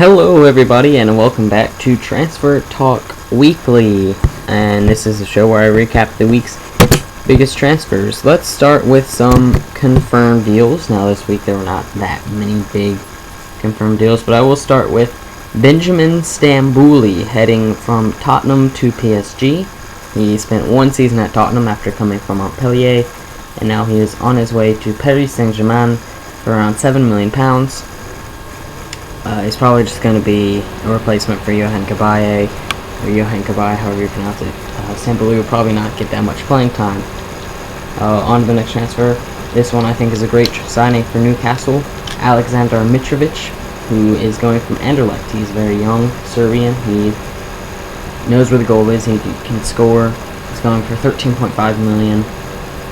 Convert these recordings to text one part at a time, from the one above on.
Hello everybody and welcome back to Transfer Talk Weekly, and this is a show where I recap the week's biggest transfers. Let's start with some confirmed deals. Now this week there were not that many big confirmed deals, but I will start with Benjamin Stambouli heading from Tottenham to PSG. He spent one season at Tottenham after coming from Montpellier, and now he is on his way to Paris Saint-Germain for around £7 million. He's probably just going to be a replacement for Yohan Cabaye, or Yohan Cabaye, however you pronounce it. Stambouli will probably not get that much playing time. On to the next transfer. This one I think is a great signing for Newcastle. Alexander Mitrovic, who is going from Anderlecht. He's very young, Serbian. He knows where the goal is. He can score. He's going for $13.5 million.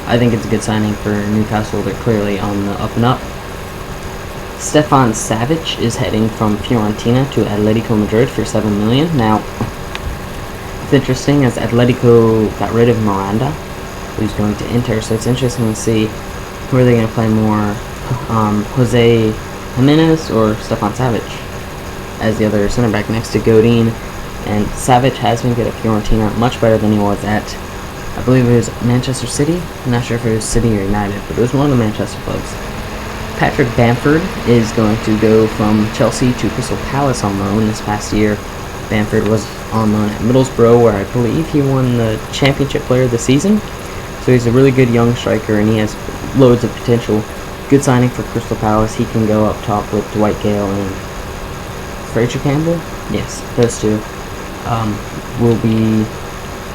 I think it's a good signing for Newcastle. They're clearly on the up and up. Stefan Savic is heading from Fiorentina to Atletico Madrid for $7 million. Now, it's interesting as Atletico got rid of Miranda, who's going to Inter, so it's interesting to see who are they going to play more, Jose Jimenez or Stefan Savic as the other center back next to Godin. And Savic has been good at Fiorentina, much better than he was at, I believe it was Manchester City. I'm not sure if it was City or United, but it was one of the Manchester clubs. Patrick Bamford is going to go from Chelsea to Crystal Palace on loan. This past year, Bamford was on loan at Middlesbrough, where I believe he won the Championship Player of the Season. So he's a really good young striker, and he has loads of potential. Good signing for Crystal Palace. He can go up top with Dwight Gale and Fraser Campbell. Yes, those two will be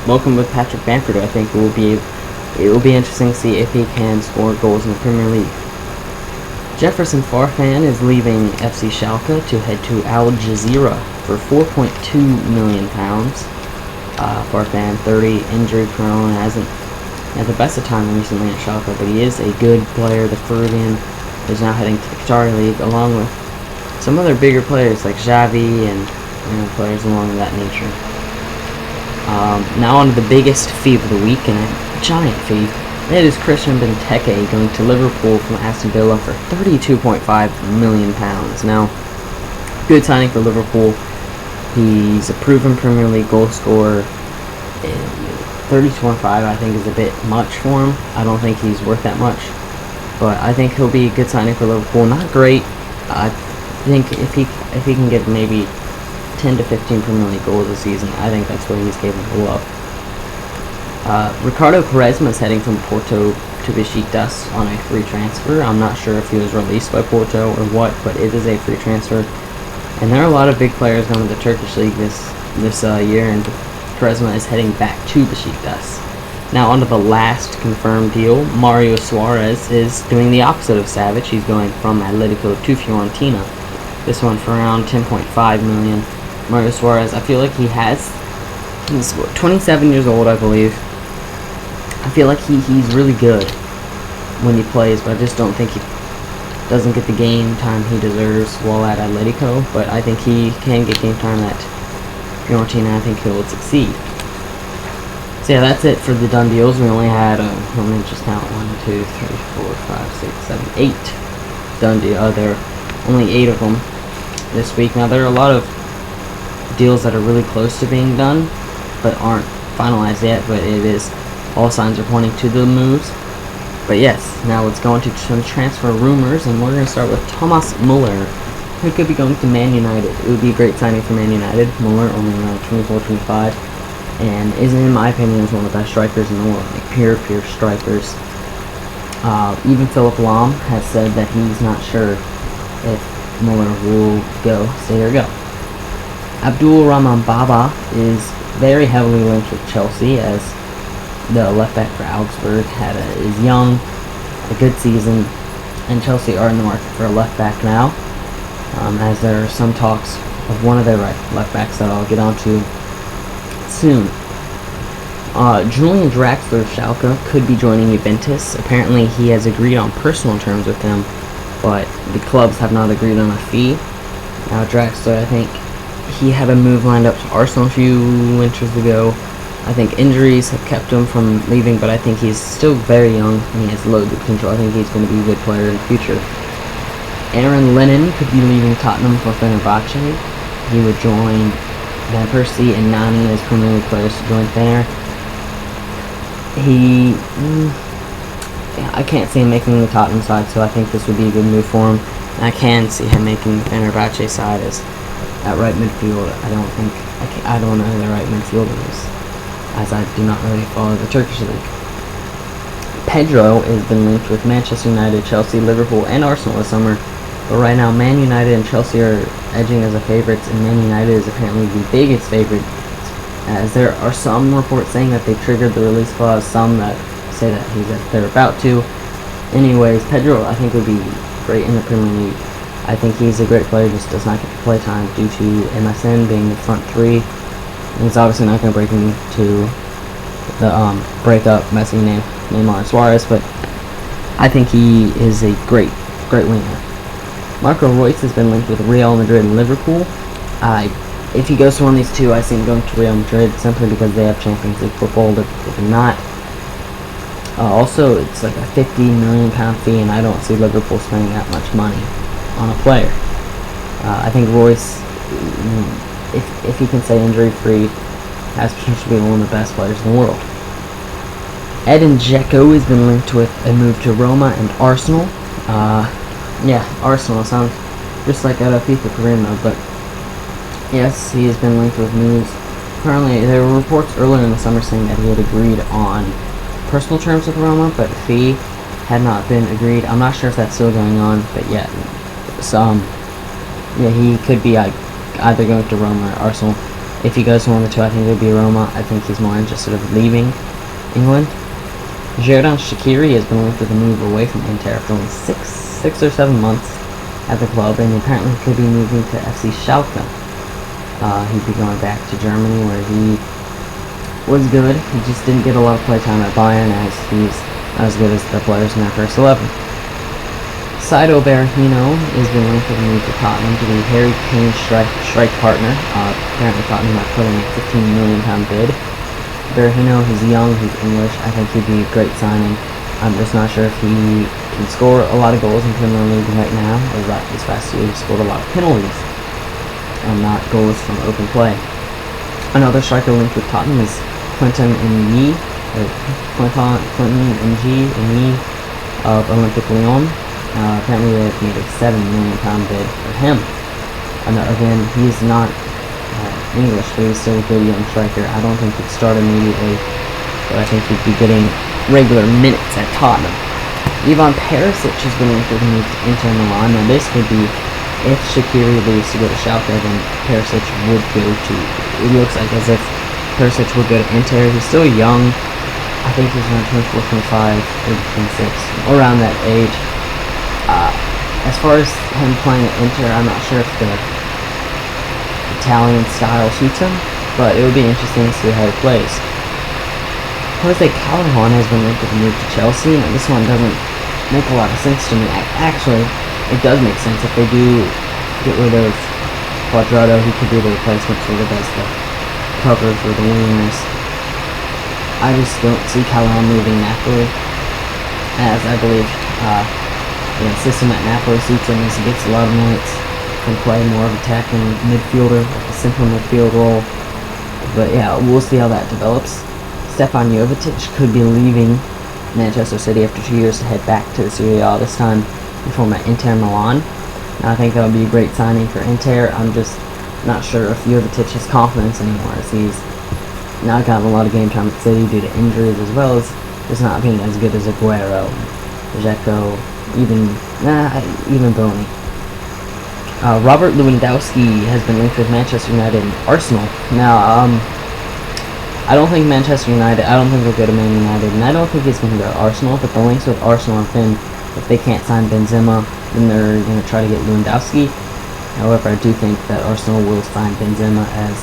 welcome with Patrick Bamford. I think it will be interesting to see if he can score goals in the Premier League. Jefferson Farfan is leaving FC Schalke to head to Al Jazeera for £4.2 million. Farfan, 30, injury prone, hasn't had the best of time recently at Schalke, but he is a good player. The Peruvian is now heading to the Qatari League, along with some other bigger players like Xavi and players along that nature. Now on to the biggest fee of the week, and a giant fee. It is Christian Benteke going to Liverpool from Aston Villa for £32.5 million. Now, good signing for Liverpool. He's a proven Premier League goal scorer. 32.5 I think is a bit much for him. I don't think he's worth that much, but I think he'll be a good signing for Liverpool. Not great. I think if he can get maybe 10 to 15 Premier League goals a season, I think that's what he's capable of. Ricardo Quaresma is heading from Porto to Besiktas on a free transfer. I'm not sure if he was released by Porto or what, but it is a free transfer. And there are a lot of big players going to the Turkish league this year, and Quaresma is heading back to Besiktas. Now on to the last confirmed deal. Mario Suarez is doing the opposite of Savic. He's going from Atletico to Fiorentina. This one for around $10.5 million. Mario Suarez, I feel like he's 27 years old, I believe. I feel like he's really good when he plays, but I just don't think he doesn't get the game time he deserves while at Atletico. But I think he can get game time at Fiorentina. I think he will succeed. So yeah, that's it for the done deals. We only had, let me just count, 1, 2, 3, 4, 5, 6, 7, 8 done deals. There are only 8 of them this week. Now there are a lot of deals that are really close to being done, but aren't finalized yet, but it is, all signs are pointing to the moves. But yes, now let's go into some transfer rumors, and we're going to start with Thomas Muller, who could be going to Man United. It would be a great signing for Man United. Muller, only around 24, 25, and is, in my opinion, one of the best strikers in the world, like pure strikers. Even Philip Lahm has said that he's not sure if Muller will go, so here we go. Abdul Rahman Baba is very heavily linked with Chelsea as the left back for Augsburg is young, a good season, and Chelsea are in the market for a left back now, as there are some talks of one of their left backs that I'll get onto soon. Julian Draxler of Schalke could be joining Juventus. Apparently he has agreed on personal terms with them, but the clubs have not agreed on a fee. Now Draxler, I think he had a move lined up to Arsenal a few winters ago. I think injuries have kept him from leaving, but I think he's still very young and he has loads of potential. I think he's going to be a good player in the future. Aaron Lennon could be leaving Tottenham for Fenerbahce. He would join Van Persie and Nani as Premier League players to join Fener. I can't see him making the Tottenham side, so I think this would be a good move for him. I can see him making the Fenerbahce side as at right midfield. I don't know who the right midfielder is, as I do not really follow the Turkish league. Pedro has been linked with Manchester United, Chelsea, Liverpool, and Arsenal this summer. But right now, Man United and Chelsea are edging as the favorites, and Man United is apparently the biggest favorite, as there are some reports saying that they triggered the release clause, some that say that they're about to. Anyways, Pedro I think would be great in the Premier League. I think he's a great player, just does not get the play time due to MSN being the front three. And he's obviously not going to break into the break up Messi, Neymar, and Suarez, but I think he is a great winger. Marco Reus has been linked with Real Madrid and Liverpool. If he goes to one of these two, I see him going to Real Madrid simply because they have Champions League football. Liverpool do not. Also, it's like a £50 million fee, and I don't see Liverpool spending that much money on a player. I think Reus, if he can stay injury-free, has potential to be one of the best players in the world. Edin Dzeko has been linked with a move to Roma and Arsenal. Arsenal sounds just like out of FIFA career mode, but yes, he has been linked with moves. Apparently, there were reports earlier in the summer saying that he had agreed on personal terms with Roma, but the fee had not been agreed. I'm not sure if that's still going on, but yeah, he could be either going to Roma or Arsenal. If he goes to one of the two, I think it would be Roma. I think he's more interested in leaving England. Xherdan Shaqiri has been linked with a move away from Inter after only six or 7 months at the club, and apparently could be moving to FC Schalke. He'd be going back to Germany, where he was good. He just didn't get a lot of play time at Bayern, as he's not as good as the players in their first 11. Saido Berahino has been linked with a move to Tottenham to be Harry Kane's strike partner. Apparently Tottenham are putting a £15 million bid. Berahino, he's young, he's English. I think he'd be a great signing. I'm just not sure if he can score a lot of goals in Premier League right now, as this past year he scored a lot of penalties and not goals from open play. Another striker linked with Tottenham is Clinton Ng of Olympique Lyon. Apparently they have made a £7 million bid for him. Again, he's not English, but he's still a good young striker. I don't think he'd start immediately, but I think he'd be getting regular minutes at Tottenham. Ivan Perisic has been linked with a move to Inter Milan. Now this could be, if Shaqiri leaves to go to Schalke, then Perisic would go to, it looks like as if Perisic would go to Inter. He's still young. I think he's around 24, 25, maybe 26, around that age. As far as him playing at Inter, I'm not sure if the Italian style suits him, but it would be interesting to see how he plays. Jose Callejon has been linked with a move to Chelsea. Now this one doesn't make a lot of sense to me. Actually, it does make sense if they do get rid of Cuadrado. He could be the replacement sort of as the cover for the wingers. I just don't see Callejon leaving Napoli, as I believe the system at Napoli suits him, as he gets a lot of minutes, can play more of attacking midfielder, like a central midfield role. But yeah, we'll see how that develops. Stefan Jovetic could be leaving Manchester City after 2 years to head back to the Serie A, this time perform at Inter Milan. Now, I think that would be a great signing for Inter. I'm just not sure if Jovetic has confidence anymore, as he's not gotten a lot of game time at City due to injuries, as well as just not being as good as Aguero, Dzeko, even Bony. Robert Lewandowski has been linked with Manchester United and Arsenal. Now, I don't think Manchester United, I don't think he'll go to Man United, and I don't think he's going to go to Arsenal, but the links with Arsenal have been, if they can't sign Benzema, then they're going to try to get Lewandowski. However, I do think that Arsenal will sign Benzema, as,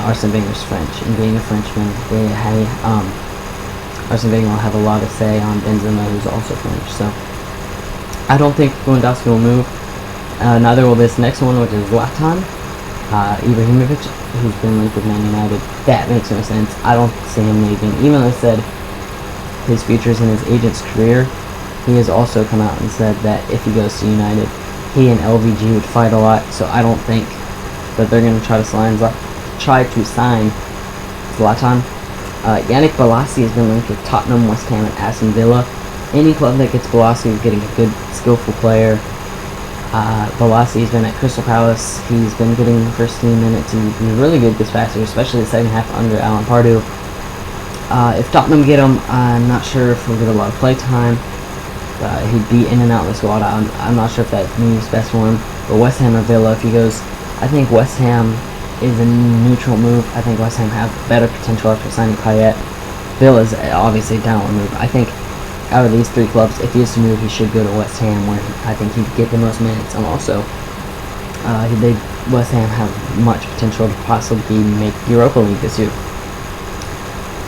Arsene Wenger's French, and being a Frenchman, Arsene Wenger will have a lot to say on Benzema, who's also French, so I don't think Lewandowski will move. Neither will this next one, which is Zlatan Ibrahimovic, who's been linked with Man United. That makes no sense. I don't see him leaving. Even though they said his future is in his agent's career, he has also come out and said that if he goes to United, he and LVG would fight a lot, so I don't think that they're going to try to sign Zlatan. Yannick Bolasie has been linked with Tottenham, West Ham, and Aston Villa. Any club that gets Bolasie is getting a good, skillful player. Bolasie has been at Crystal Palace. He's been getting the first team minutes. He's really good this past year, especially the second half under Alan Pardew. If Tottenham get him, I'm not sure if he'll get a lot of play time. He'd be in and out of the squad. I'm not sure if that moves best for him. But West Ham or Villa, if he goes, I think West Ham is a neutral move. I think West Ham have better potential after signing Payet. Villa's obviously a downward move. I think out of these three clubs, if he is to move, he should go to West Ham, where I think he'd get the most minutes. And also, West Ham have much potential to possibly make Europa League this year.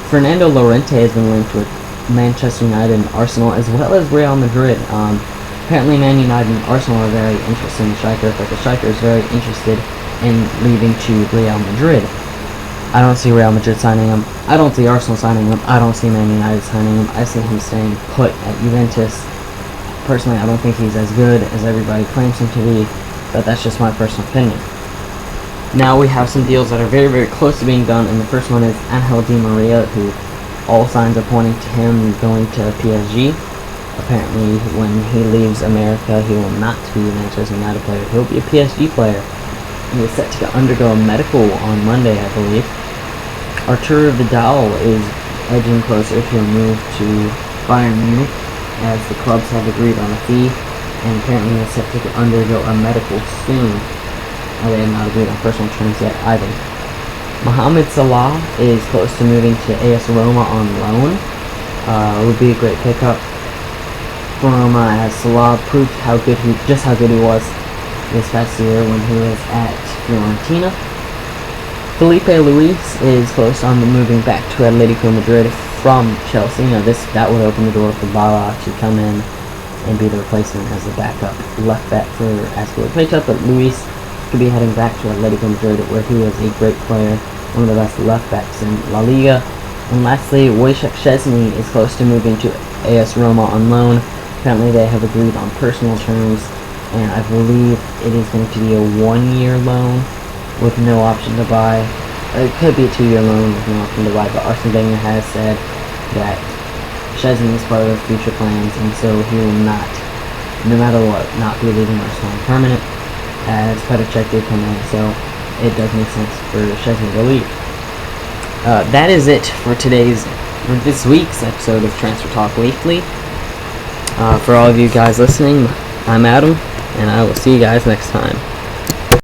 Fernando Llorente has been linked with Manchester United and Arsenal, as well as Real Madrid. Apparently Man United and Arsenal are very interested in the striker, but the striker is very interested in leaving to Real Madrid. I don't see Real Madrid signing him. I don't see Arsenal signing him. I don't see Man United signing him. I see him staying put at Juventus. Personally, I don't think he's as good as everybody claims him to be, but that's just my personal opinion. Now we have some deals that are very, very close to being done, and the first one is Angel Di Maria, who all signs are pointing to him going to PSG. Apparently, when he leaves America, he will not be a Manchester United player. He'll be a PSG player. He is set to undergo a medical on Monday, I believe. Arturo Vidal is edging closer to a move to Bayern Munich, as the clubs have agreed on a fee, and apparently he is set to undergo a medical soon. They have not agreed on personal terms yet either. Mohamed Salah is close to moving to AS Roma on loan. Would be a great pickup for Roma, as Salah proved just how good he was this past year when he was at Fiorentina. Felipe Luis is close on moving back to Atletico Madrid from Chelsea. Now that would open the door for Bala to come in and be the replacement as a backup left back for Azpilicueta, but Luis could be heading back to Atletico Madrid, where he was a great player, one of the best left backs in La Liga. And lastly, Wojciech Szczesny is close to moving to AS Roma on loan. Apparently they have agreed on personal terms, and I believe it is going to be a 1-year loan with no option to buy. It could be a 2-year loan with no option to buy, but Arsene Wenger has said that Szczesny is part of their future plans, and so he will not, no matter what, not be leaving Arsenal permanent, as Petr Cech did come in, so it does make sense for Szczesny to leave. That is it for this week's episode of Transfer Talk Weekly. For all of you guys listening, I'm Adam, and I will see you guys next time.